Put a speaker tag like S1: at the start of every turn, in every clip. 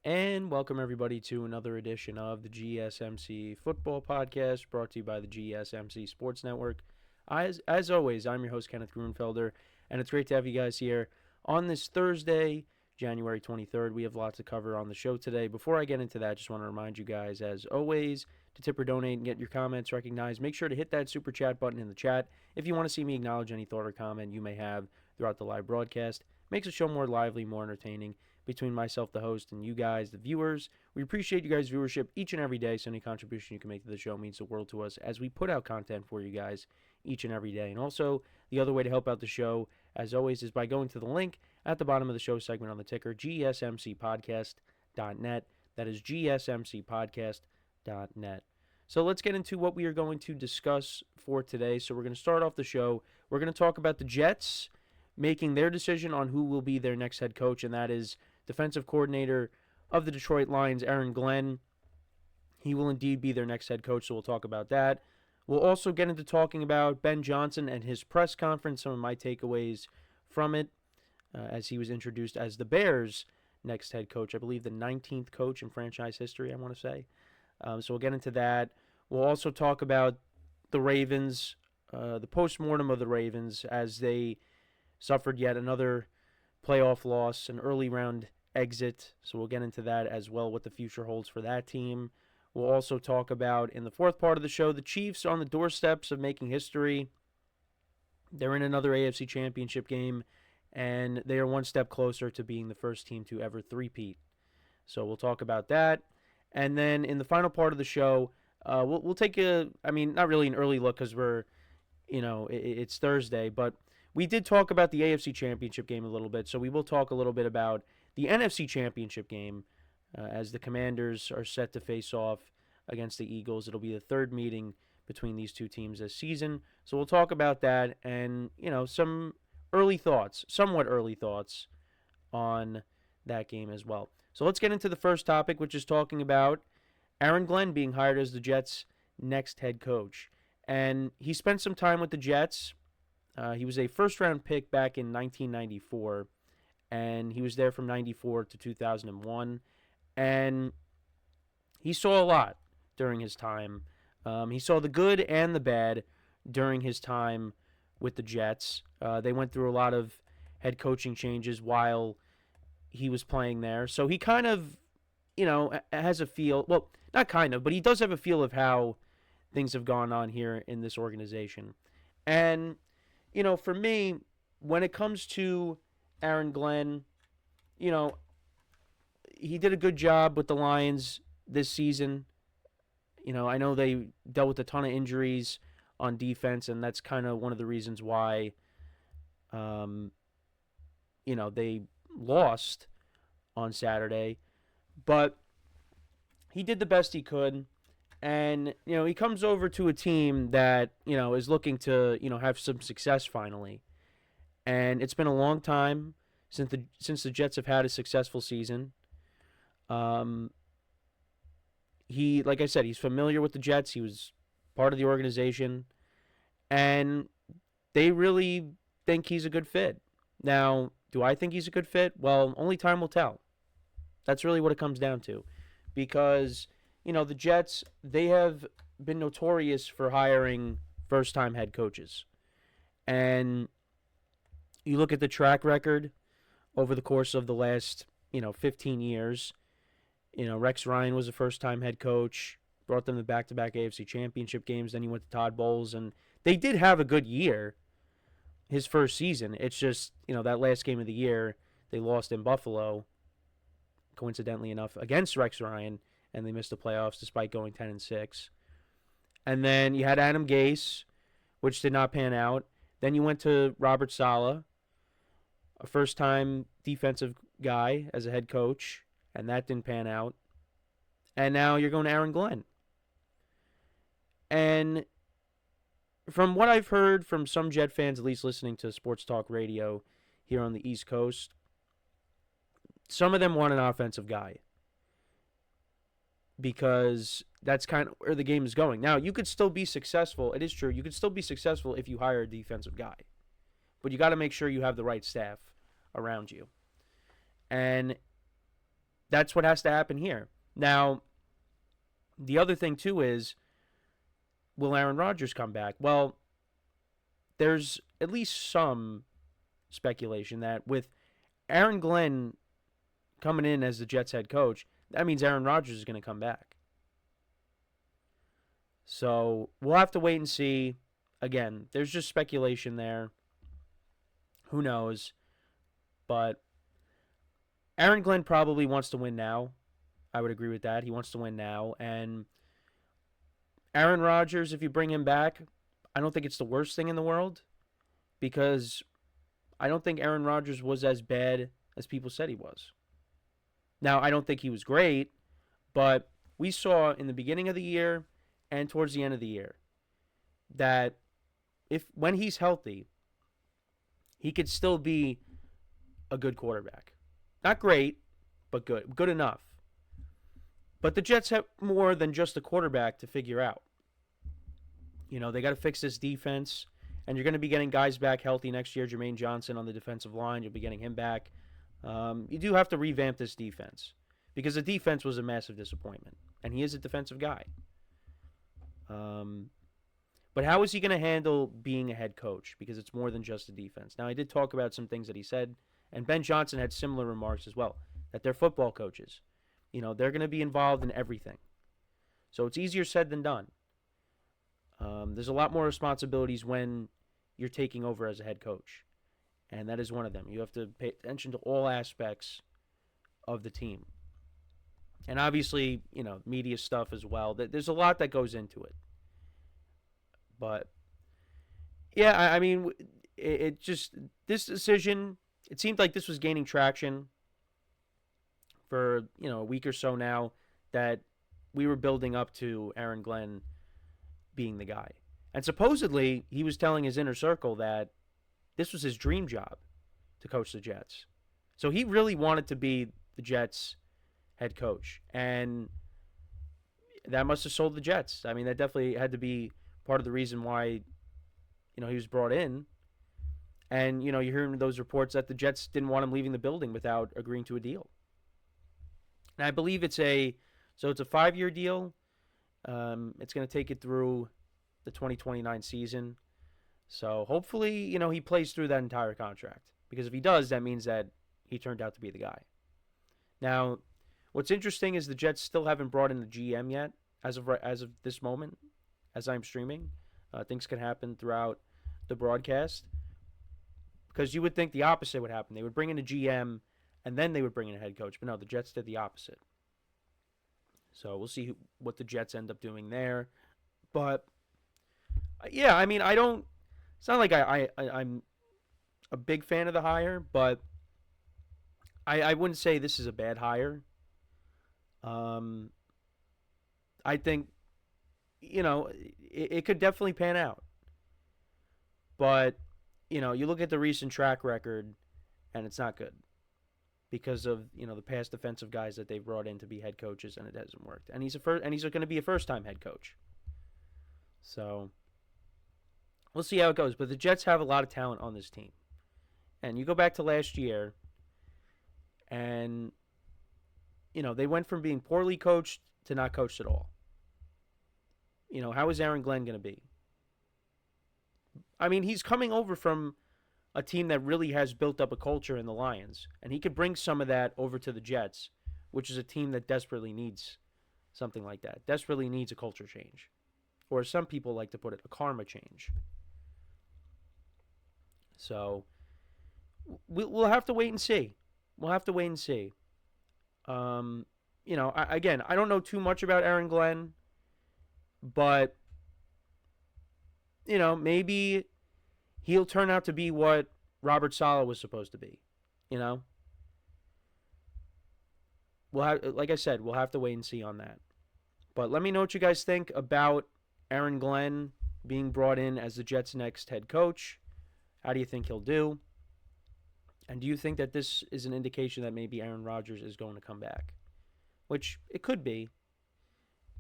S1: And welcome everybody to another edition of the GSMC Football Podcast, brought to you by the GSMC Sports Network. As always, I'm your host Kenneth Grunfelder, and it's great to have you guys here on this Thursday, January 23rd. We have lots to cover on the show today. Before I get into that, just want to remind you guys, as always, to tip or donate and get your comments recognized. Make sure to hit that super chat button in the chat if you want to see me acknowledge any thought or comment you may have throughout the live broadcast. Makes the show more lively, more entertaining. Between myself, the host, and you guys, the viewers, we appreciate you guys' viewership each and every day. So any contribution you can make to the show means the world to us as we put out content for you guys each and every day. And also, the other way to help out the show, as always, is by going to the link at the bottom of the show segment on the ticker, GSMCPodcast.net. That is GSMCPodcast.net. So let's get into what we are going to discuss for today. So we're going to start off the show. We're going to talk about the Jets making their decision on who will be their next head coach, and that is defensive coordinator of the Detroit Lions, Aaron Glenn. He will indeed be their next head coach, so we'll talk about that. We'll also get into talking about Ben Johnson and his press conference, some of my takeaways from it, as he was introduced as the Bears' next head coach. I believe the 19th coach in franchise history, I want to say. So we'll get into that. We'll also talk about the Ravens, the post-mortem of the Ravens, as they suffered yet another playoff loss, an early round exit. So we'll get into that as well, what the future holds for that team. We'll also talk about, in the fourth part of the show, the Chiefs on the doorsteps of making history. They're in another AFC Championship game, and they are one step closer to being the first team to ever three-peat. So we'll talk about that. And then in the final part of the show, we'll take not really an early look because it's Thursday, but we did talk about the AFC Championship game a little bit, so we will talk a little bit about the NFC Championship game as the Commanders are set to face off against the Eagles. It'll be the third meeting between these two teams this season, so we'll talk about that and, some somewhat early thoughts on that game as well. So let's get into the first topic, which is talking about Aaron Glenn being hired as the Jets' next head coach. And he spent some time with the Jets. He was a first-round pick back in 1994, and he was there from 94 to 2001. And he saw a lot during his time. He saw the good and the bad during his time with the Jets. They went through a lot of head coaching changes while he was playing there. So he kind of, has a feel. Well, not kind of, but he does have a feel of how things have gone on here in this organization. And for me, when it comes to Aaron Glenn, he did a good job with the Lions this season. I know they dealt with a ton of injuries on defense, and that's kind of one of the reasons why, they lost on Saturday. But he did the best he could. And, he comes over to a team that, is looking to, have some success finally. And it's been a long time since the Jets have had a successful season. Like I said, he's familiar with the Jets. He was part of the organization. And they really think he's a good fit. Now, do I think he's a good fit? Well, only time will tell. That's really what it comes down to. Because the Jets, they have been notorious for hiring first-time head coaches. And you look at the track record over the course of the last, 15 years. Rex Ryan was a first-time head coach, brought them to back-to-back AFC Championship games. Then he went to Todd Bowles, and they did have a good year his first season. It's just, that last game of the year, they lost in Buffalo, coincidentally enough, against Rex Ryan, and they missed the playoffs despite going 10-6. And then you had Adam Gase, which did not pan out. Then you went to Robert Saleh, a first-time defensive guy as a head coach, and that didn't pan out. And now you're going to Aaron Glenn. And from what I've heard from some Jet fans, at least listening to sports talk radio here on the East Coast, some of them want an offensive guy, because that's kind of where the game is going. Now, you could still be successful. It is true. You could still be successful if you hire a defensive guy. But you got to make sure you have the right staff around you. And that's what has to happen here. Now, the other thing, too, is will Aaron Rodgers come back? Well, there's at least some speculation that with Aaron Glenn coming in as the Jets head coach, that means Aaron Rodgers is going to come back. So we'll have to wait and see. Again, there's just speculation there. Who knows? But Aaron Glenn probably wants to win now. I would agree with that. He wants to win now. And Aaron Rodgers, if you bring him back, I don't think it's the worst thing in the world, because I don't think Aaron Rodgers was as bad as people said he was. Now, I don't think he was great, but we saw in the beginning of the year and towards the end of the year that when he's healthy, he could still be a good quarterback. Not great, but good. Good enough. But the Jets have more than just a quarterback to figure out. You know, they got to fix this defense, and you're going to be getting guys back healthy next year. Jermaine Johnson on the defensive line, you'll be getting him back. You do have to revamp this defense, because the defense was a massive disappointment, and he is a defensive guy. But how is he going to handle being a head coach? Because it's more than just a defense. Now, I did talk about some things that he said, and Ben Johnson had similar remarks as well, that they're football coaches. You know, they're going to be involved in everything. So it's easier said than done. There's a lot more responsibilities when you're taking over as a head coach, and that is one of them. You have to pay attention to all aspects of the team. And obviously, you know, media stuff as well. There's a lot that goes into it. But, yeah, I mean, it just, this decision, it seemed like this was gaining traction for, you know, a week or so now, that we were building up to Aaron Glenn being the guy. And supposedly, he was telling his inner circle that this was his dream job, to coach the Jets. So he really wanted to be the Jets head coach. And that must have sold the Jets. I mean, that definitely had to be part of the reason why, you know, he was brought in. And, you know, you're hearing those reports that the Jets didn't want him leaving the building without agreeing to a deal. And I believe it's a 5-year deal. It's going to take it through the 2029 season. So hopefully, you know, he plays through that entire contract. Because if he does, that means that he turned out to be the guy. Now, what's interesting is the Jets still haven't brought in the GM yet, as of this moment, as I'm streaming. Things can happen throughout the broadcast, because you would think the opposite would happen. They would bring in a GM, and then they would bring in a head coach. But no, the Jets did the opposite. So we'll see what the Jets end up doing there. But, yeah, I mean, it's not like I'm a big fan of the hire, but I wouldn't say this is a bad hire. I think, you know, it could definitely pan out. But, you know, you look at the recent track record, and it's not good, because of, you know, the past defensive guys that they've brought in to be head coaches, and it hasn't worked. And he's going to be a first-time head coach. So we'll see how it goes. But the Jets have a lot of talent on this team. And you go back to last year, and, you know, they went from being poorly coached to not coached at all. You know, how is Aaron Glenn going to be? I mean, he's coming over from a team that really has built up a culture in the Lions, and he could bring some of that over to the Jets, which is a team that desperately needs something like that. Desperately needs a culture change. Or as some people like to put it, a karma change. So we'll have to wait and see. We'll have to wait and see. You know, again, I don't know too much about Aaron Glenn, but, you know, maybe he'll turn out to be what Robert Saleh was supposed to be, you know? Like I said, we'll have to wait and see on that. But let me know what you guys think about Aaron Glenn being brought in as the Jets' next head coach. How do you think he'll do? And do you think that this is an indication that maybe Aaron Rodgers is going to come back? Which it could be.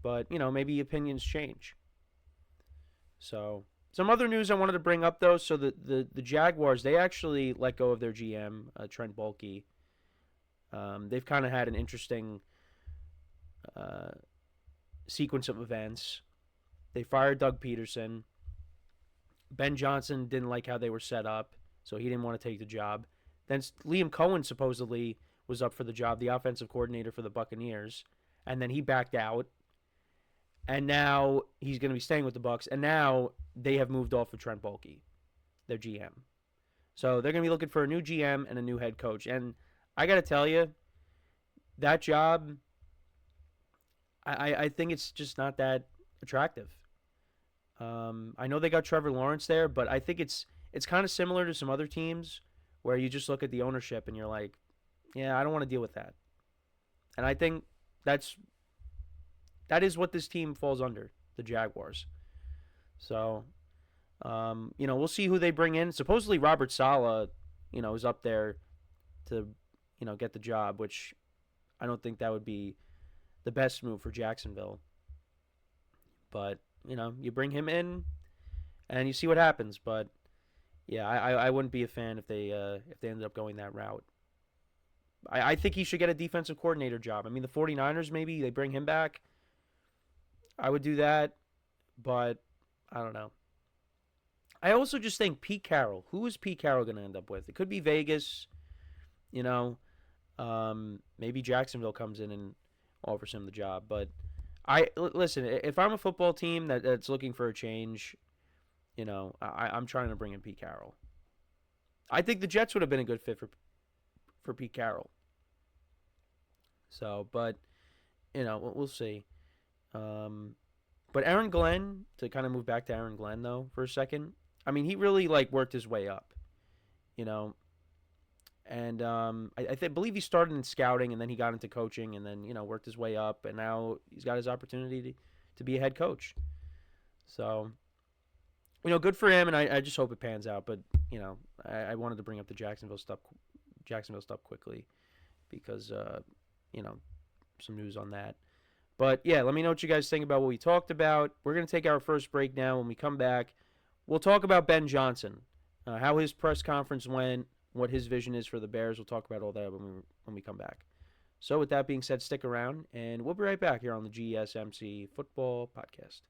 S1: But, you know, maybe opinions change. So, some other news I wanted to bring up, though. So, the Jaguars, they actually let go of their GM, Trent Baalke. They've kind of had an interesting uh, sequence of events. They fired Doug Peterson. Ben Johnson didn't like how they were set up, so he didn't want to take the job. Then Liam Cohen supposedly was up for the job, the offensive coordinator for the Buccaneers, and then he backed out. And now he's going to be staying with the Bucs. And now they have moved off of Trent Baalke, their GM. So they're going to be looking for a new GM and a new head coach. And I got to tell you, that job, I think it's just not that attractive. I know they got Trevor Lawrence there, but I think it's kind of similar to some other teams where you just look at the ownership and you're like, yeah, I don't want to deal with that. And I think that is what this team falls under, the Jaguars. So, we'll see who they bring in. Supposedly Robert Saleh, is up there to, get the job, which I don't think that would be the best move for Jacksonville. But, you bring him in and you see what happens. But, yeah, I wouldn't be a fan if they ended up going that route. I think he should get a defensive coordinator job. I mean, the 49ers, maybe they bring him back. I would do that, but I don't know. I also just think Pete Carroll. Who is Pete Carroll going to end up with? It could be Vegas. Maybe Jacksonville comes in and offers him the job. But listen, if I'm a football team that's looking for a change, I'm trying to bring in Pete Carroll. I think the Jets would have been a good fit for Pete Carroll. So, but we'll see. But Aaron Glenn, to kind of move back to Aaron Glenn though for a second, I mean, he really worked his way up, and I believe he started in scouting and then he got into coaching and then worked his way up and now he's got his opportunity to be a head coach. So, good for him, and I just hope it pans out. But I wanted to bring up the Jacksonville stuff quickly because some news on that. But, yeah, let me know what you guys think about what we talked about. We're going to take our first break now. When we come back, we'll talk about Ben Johnson, how his press conference went, what his vision is for the Bears. We'll talk about all that when we come back. So, with that being said, stick around, and we'll be right back here on the GSMC Football Podcast.